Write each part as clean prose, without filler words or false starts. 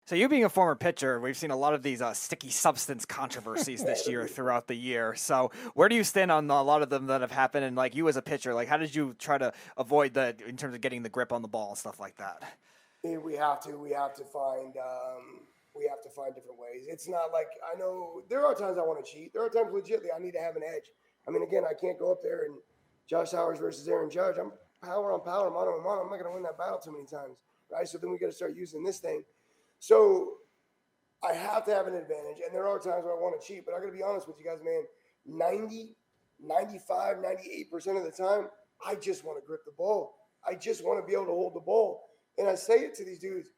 So you being a former pitcher, we've seen a lot of these sticky substance controversies this year throughout the year. So where do you stand on a lot of them that have happened? And like you as a pitcher, like how did you try to avoid that in terms of getting the grip on the ball and stuff like that? We have to. We have to find different ways. It's not like I know there are times I want to cheat. There are times legitimately I need to have an edge. I mean, again, I can't go up there and Josh Towers versus Aaron Judge. I'm power on power, mano on mano. I'm not going to win that battle too many times, right? So then we got to start using this thing. So I have to have an advantage, and there are times where I want to cheat, but I got to be honest with you guys, man. 90, 95, 98% of the time, I just want to grip the ball. I just want to be able to hold the ball. And I say it to these dudes,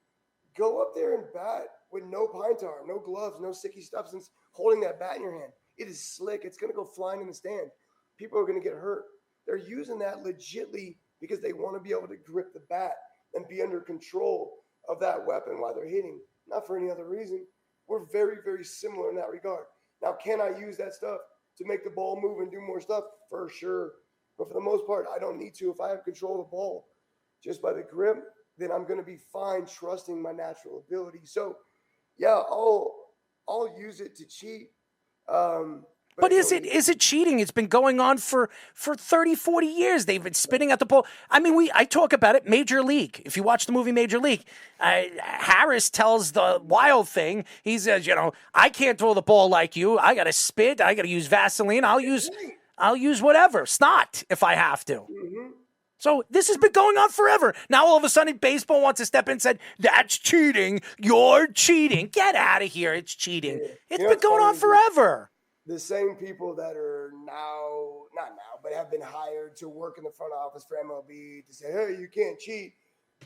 go up there and bat with no pine tar, no gloves, no sticky substance, holding that bat in your hand. It is slick. It's going to go flying in the stand. People are going to get hurt. They're using that legitly because they want to be able to grip the bat and be under control of that weapon while they're hitting, not for any other reason. We're very, very similar in that regard. Now, can I use that stuff to make the ball move and do more stuff? For sure. But for the most part, I don't need to. If I have control of the ball just by the grip, then I'm going to be fine trusting my natural ability. So, yeah, I'll use it to cheat. But is it cheating? It's been going on for 30, 40 years. They've been spitting at the ball. I mean, I talk about it, Major League. If you watch the movie Major League, Harris tells the Wild thing. He says, I can't throw the ball like you. I got to spit. I got to use Vaseline. I'll use whatever, snot, if I have to. Mm-hmm. So this has been going on forever. Now all of a sudden baseball wants to step in and said, that's cheating. You're cheating. Get out of here. It's cheating. Yeah. It's been going on forever. The same people that are not now, but have been hired to work in the front office for MLB to say, hey, you can't cheat.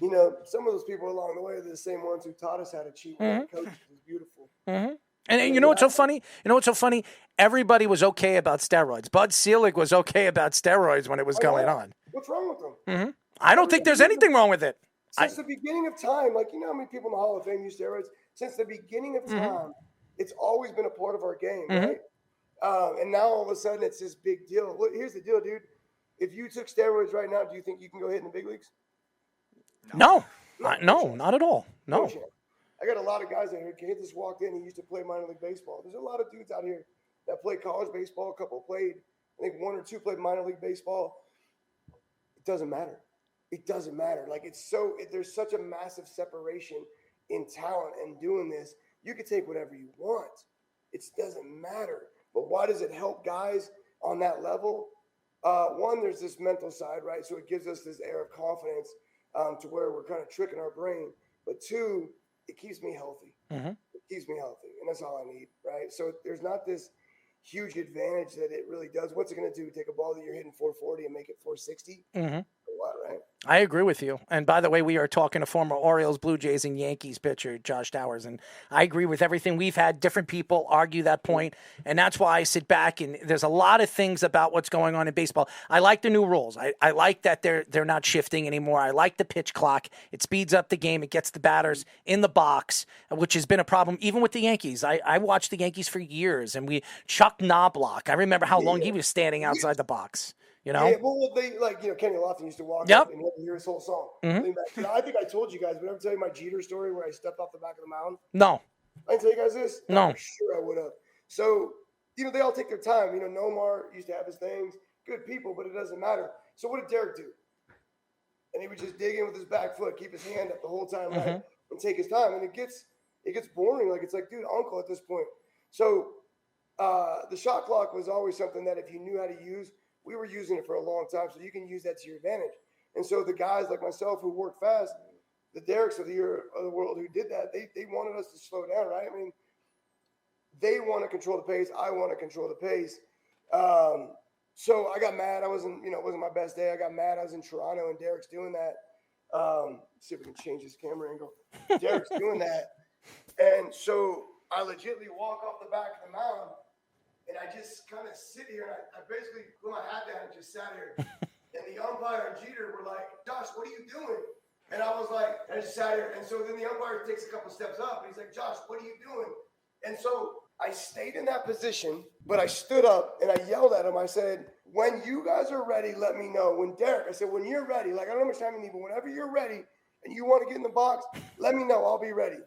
Some of those people along the way are the same ones who taught us how to cheat. Mm-hmm. Coaches was beautiful. Mm-hmm. And you know what's so funny? Everybody was okay about steroids. Bud Selig was okay about steroids when it was going on. What's wrong with them? Mm-hmm. I don't think there's anything wrong with it. Since the beginning of time, how many people in the Hall of Fame use steroids? Since the beginning of time, it's always been a part of our game, right? And now all of a sudden it's this big deal. Here's the deal, dude. If you took steroids right now, do you think you can go hit in the big leagues? No, not at all. No. I got a lot of guys out here. Kid just walked in. He used to play minor league baseball. There's a lot of dudes out here that play college baseball. A couple played. I think one or two played minor league baseball. It doesn't matter. It doesn't matter. There's such a massive separation in talent and doing this. You can take whatever you want. It doesn't matter. But why does it help guys on that level? One, there's this mental side, right? So it gives us this air of confidence to where we're kind of tricking our brain. But two, it keeps me healthy. Mm-hmm. It keeps me healthy, and that's all I need, right? So there's not this huge advantage that it really does. What's it going to do? Take a ball that you're hitting 440 and make it 460? Mm-hmm. What, right? I agree with you. And by the way, we are talking to former Orioles, Blue Jays, and Yankees pitcher Josh Towers. And I agree with everything. We've had different people argue that point, and that's why I sit back. And there's a lot of things about what's going on in baseball. I like the new rules. I like that they're not shifting anymore. I like the pitch clock. It speeds up the game. It gets the batters in the box, which has been a problem even with the Yankees. I watched the Yankees for years, and Chuck Knobloch. I remember how long he was standing outside the box. Yeah, well, they Kenny Lofton used to walk up and hear his whole song. Mm-hmm. I think I told you guys, but I'm telling you my Jeter story where I stepped off the back of the mound. No. I didn't tell you guys this? No. I'm sure I would have. So, they all take their time. Nomar used to have his things. Good people, but it doesn't matter. So what did Derek do? And he would just dig in with his back foot, keep his hand up the whole time, right? And take his time. And it gets boring. It's like, dude, uncle at this point. So the shot clock was always something that if you knew how to use, we were using it for a long time, so you can use that to your advantage. And so the guys like myself who work fast, the Derricks of the world who did that, they wanted us to slow down, right? I mean, they want to control the pace. I want to control the pace. So I got mad. I wasn't, it wasn't my best day. I got mad. I was in Toronto and Derrick's doing that. See if we can change his camera angle. Derrick's doing that. And so I legitimately walk off the back of the mound. And I just kind of sit here, and I basically put my hat down and just sat here. And the umpire and Jeter were like, Josh, what are you doing? And I was like, I just sat here. And so then the umpire takes a couple steps up, and he's like, Josh, what are you doing? And so I stayed in that position, but I stood up, and I yelled at him. I said, when you guys are ready, let me know. I said, when you're ready, I don't know how much time you need, but whenever you're ready and you want to get in the box, let me know. I'll be ready.